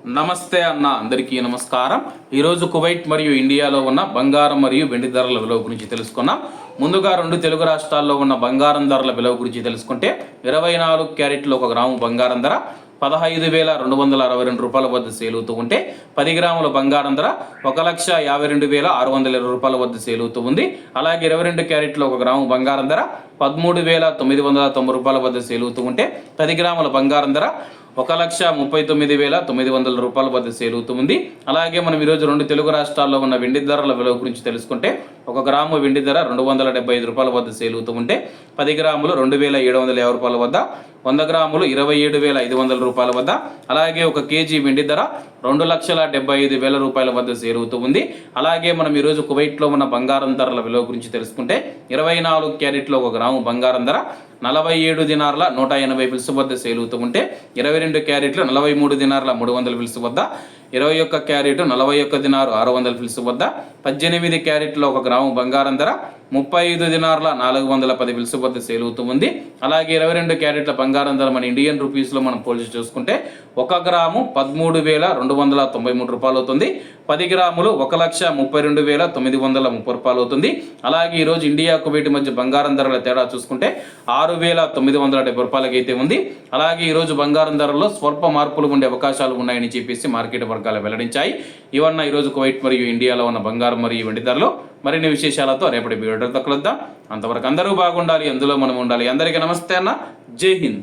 నమస్తే అన్న అందరికీ నమస్కారం. ఈరోజు కువైట్ మరియు ఇండియాలో ఉన్న బంగారం మరియు వెండి ధరల విలువ గురించి తెలుసుకున్నాం. ముందుగా రెండు తెలుగు రాష్ట్రాల్లో ఉన్న బంగారం ధరల విలువ గురించి తెలుసుకుంటే 24 క్యారెట్లు 1 గ్రాము బంగారం ధర 15,262 రూపాయల వద్ద సేల్ అవుతూ ఉంటే 10 గ్రాముల బంగారం ధర 1,52,620 రూపాయల వద్ద సేల్ అవుతూ ఉంది. అలాగే 22 క్యారెట్లు 1 గ్రాము బంగారం ధర 13,990 రూపాయల వద్ద సేల్ అవుతూ ఉంటే 10 గ్రాముల బంగారం ధర 1,39,900 రూపాయల వద్ద సేల్ అవుతుంది. అలాగే మనం ఈరోజు రెండు తెలుగు రాష్ట్రాల్లో ఉన్న వెండి ధరల విలువ గురించి తెలుసుకుంటే 1 గ్రాము వెండి ధర 275 రూపాయల వద్ద సేల్ అవుతూ ఉంటే 10 గ్రాములు 2,750 రూపాయల వద్ద, 100 గ్రాములు 27,500 రూపాయల వద్ద, అలాగే 1 కేజీ వెండి ధర 2,75,000 రూపాయల వద్ద సేల్ అవుతూ ఉంది. అలాగే మనం ఈరోజు కువైట్లో ఉన్న బంగారం ధరల విలువ గురించి తెలుసుకుంటే 24 క్యారెట్లో 1 గ్రాము బంగారం ధర 47 దినార్ల 180 ఫిల్స్ వద్ద సేల్ అవుతూ ఉంటే 22 క్యారెట్లు 43 దినార్ల 300 ఫిల్స్ వద్ద, 21 క్యారెట్ 41 దినారు 600 ఫిల్స్ వద్ద, 18 క్యారెట్లో 1 గ్రాము బంగారం ధర 35 దినార్ల 410 ఫిల్స్ వద్ద సేల్ అవుతూ ఉంది. అలాగే 22 క్యారెట్ల బంగారం ధర మన ఇండియన్ రూపీస్లో మనం పోల్చి చూసుకుంటే 1 గ్రాము 13,293 రూపాయలు అవుతుంది. 10 గ్రాములు 1,32,930 రూపాయలు అవుతుంది. అలాగే ఈరోజు ఇండియా కువైట్ మధ్య బంగారం ధరల తేడా చూసుకుంటే 6,970 రూపాయలకి అయితే ఉంది. అలాగే ఈరోజు బంగారం ధరల్లో స్వల్ప మార్పులు ఉండే అవకాశాలు ఉన్నాయని చెప్పేసి మార్కెట్ వర్గాలు వెల్లడించాయి. ఇవన్న ఈరోజు కువైట్ మరియు ఇండియాలో ఉన్న బంగారం మరియు వెండి ధరలు. మరిన్ని విశేషాలతో రేపటి వీడియోతో కలుద్దాం. అంతవరకు అందరూ బాగుండాలి, అందులో మనం ఉండాలి. అందరికీ నమస్తే అన్న, జై హింద్.